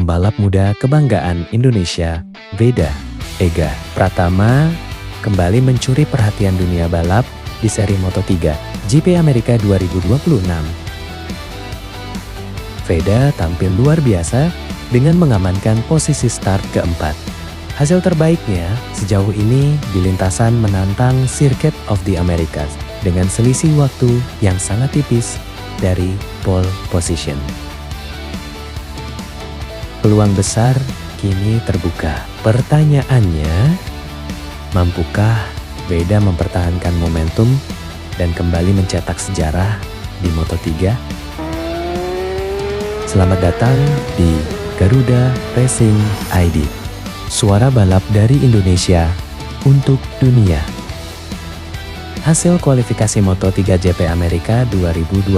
pembalap muda kebanggaan Indonesia, Veda Ega Pratama, kembali mencuri perhatian dunia balap di seri Moto3 GP Amerika 2026. Veda tampil luar biasa dengan mengamankan posisi start keempat. Hasil terbaiknya sejauh ini di lintasan menantang Circuit of the Americas dengan selisih waktu yang sangat tipis dari pole position. Peluang besar kini terbuka. Pertanyaannya, mampukah Veda mempertahankan momentum dan kembali mencetak sejarah di Moto3? Selamat datang di Garuda Racing ID. Suara balap dari Indonesia untuk dunia. Hasil kualifikasi Moto3 GP Amerika 2026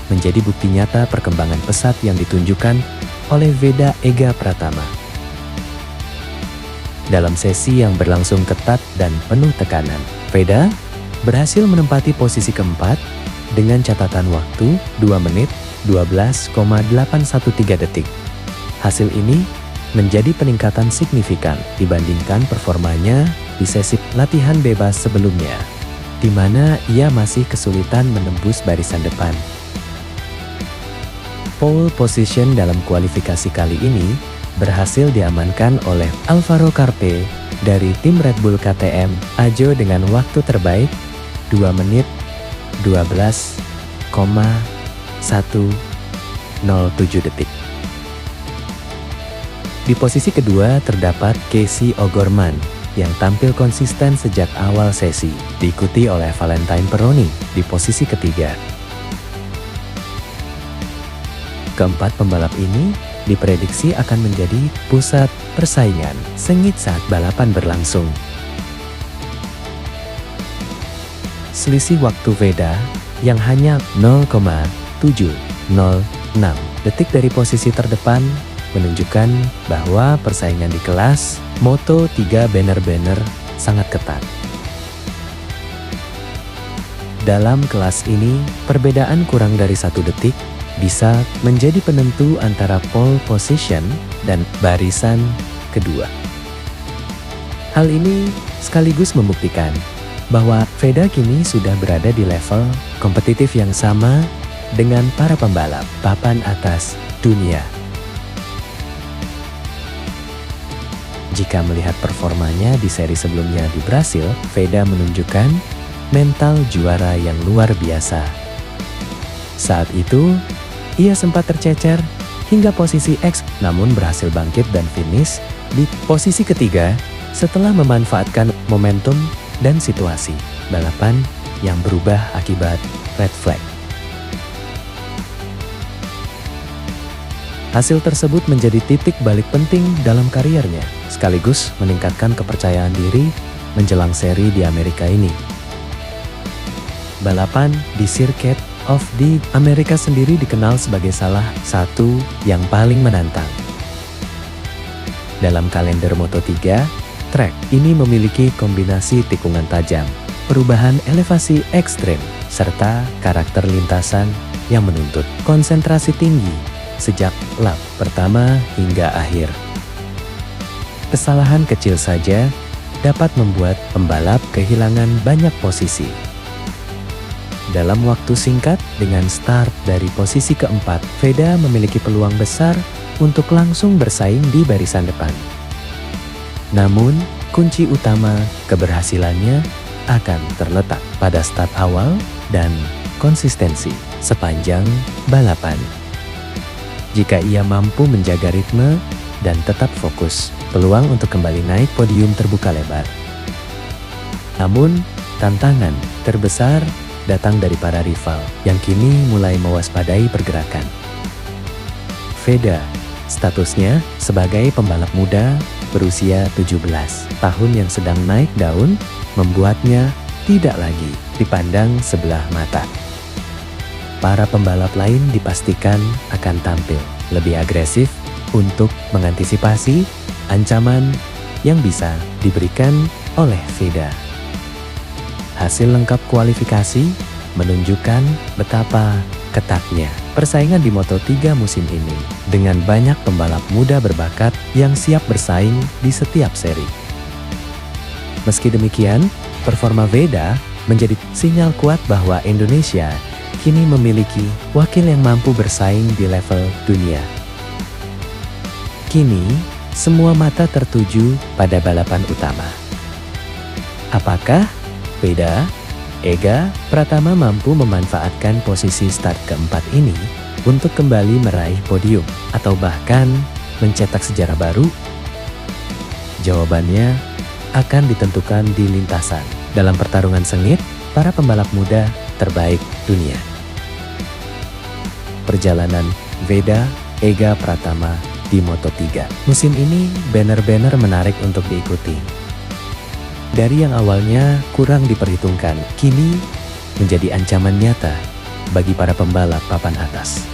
menjadi bukti nyata perkembangan pesat yang ditunjukkan oleh Veda Ega Pratama. Dalam sesi yang berlangsung ketat dan penuh tekanan, Veda berhasil menempati posisi keempat dengan catatan waktu 2 menit 12,813 detik. Hasil ini menjadi peningkatan signifikan dibandingkan performanya di sesi latihan bebas sebelumnya, di mana ia masih kesulitan menembus barisan depan. Pole position dalam kualifikasi kali ini berhasil diamankan oleh Alvaro Carpe dari tim Red Bull KTM Ajo dengan waktu terbaik 2 menit 12,107 detik. Di posisi kedua terdapat Casey O'Gorman yang tampil konsisten sejak awal sesi, diikuti oleh Valentine Peroni di posisi ketiga. Keempat pembalap ini diprediksi akan menjadi pusat persaingan sengit saat balapan berlangsung. Selisih waktu Veda yang hanya 0,706 detik dari posisi terdepan menunjukkan bahwa persaingan di kelas Moto3 benar-benar sangat ketat. Dalam kelas ini, perbedaan kurang dari 1 detik bisa menjadi penentu antara pole position dan barisan kedua. Hal ini sekaligus membuktikan bahwa Veda kini sudah berada di level kompetitif yang sama dengan para pembalap papan atas dunia. Jika melihat performanya di seri sebelumnya di Brasil, Veda menunjukkan mental juara yang luar biasa. Saat itu, ia sempat tercecer hingga posisi X, namun berhasil bangkit dan finish di posisi ketiga setelah memanfaatkan momentum dan situasi balapan yang berubah akibat red flag. Hasil tersebut menjadi titik balik penting dalam kariernya, sekaligus meningkatkan kepercayaan diri menjelang seri di Amerika ini. Balapan di Circuit of the America sendiri dikenal sebagai salah satu yang paling menantang. Dalam kalender Moto3, trek ini memiliki kombinasi tikungan tajam, perubahan elevasi ekstrem, serta karakter lintasan yang menuntut konsentrasi tinggi sejak lap pertama hingga akhir. Kesalahan kecil saja dapat membuat pembalap kehilangan banyak posisi. Dalam waktu singkat, dengan start dari posisi keempat, Veda memiliki peluang besar untuk langsung bersaing di barisan depan. Namun, kunci utama keberhasilannya akan terletak pada start awal dan konsistensi sepanjang balapan. Jika ia mampu menjaga ritme dan tetap fokus, peluang untuk kembali naik podium terbuka lebar. Namun, tantangan terbesar datang dari para rival yang kini mulai mewaspadai pergerakan. Veda, statusnya sebagai pembalap muda berusia 17 tahun yang sedang naik daun, membuatnya tidak lagi dipandang sebelah mata. Para pembalap lain dipastikan akan tampil lebih agresif untuk mengantisipasi ancaman yang bisa diberikan oleh Veda. Hasil lengkap kualifikasi menunjukkan betapa ketatnya persaingan di Moto3 musim ini dengan banyak pembalap muda berbakat yang siap bersaing di setiap seri. Meski demikian, performa Veda menjadi sinyal kuat bahwa Indonesia kini memiliki wakil yang mampu bersaing di level dunia. Kini, semua mata tertuju pada balapan utama. Apakah Veda, Ega Pratama mampu memanfaatkan posisi start keempat ini untuk kembali meraih podium atau bahkan mencetak sejarah baru? Jawabannya akan ditentukan di lintasan dalam pertarungan sengit para pembalap muda terbaik dunia. Perjalanan Veda Ega Pratama di Moto3 musim ini benar-benar menarik untuk diikuti. Dari yang awalnya kurang diperhitungkan, kini menjadi ancaman nyata bagi para pembalap papan atas.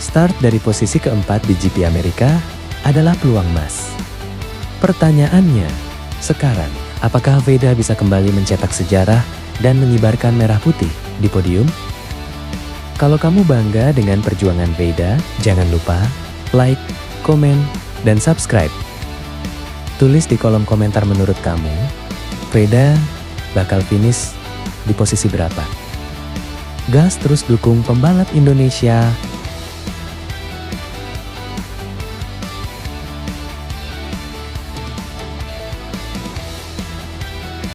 Start dari posisi keempat di GP Amerika adalah peluang emas. Pertanyaannya, sekarang apakah Veda bisa kembali mencetak sejarah dan mengibarkan merah putih di podium? Kalau kamu bangga dengan perjuangan Veda, jangan lupa like, komen, dan subscribe. Tulis di kolom komentar menurut kamu, Veda bakal finish di posisi berapa? Gas terus dukung pembalap Indonesia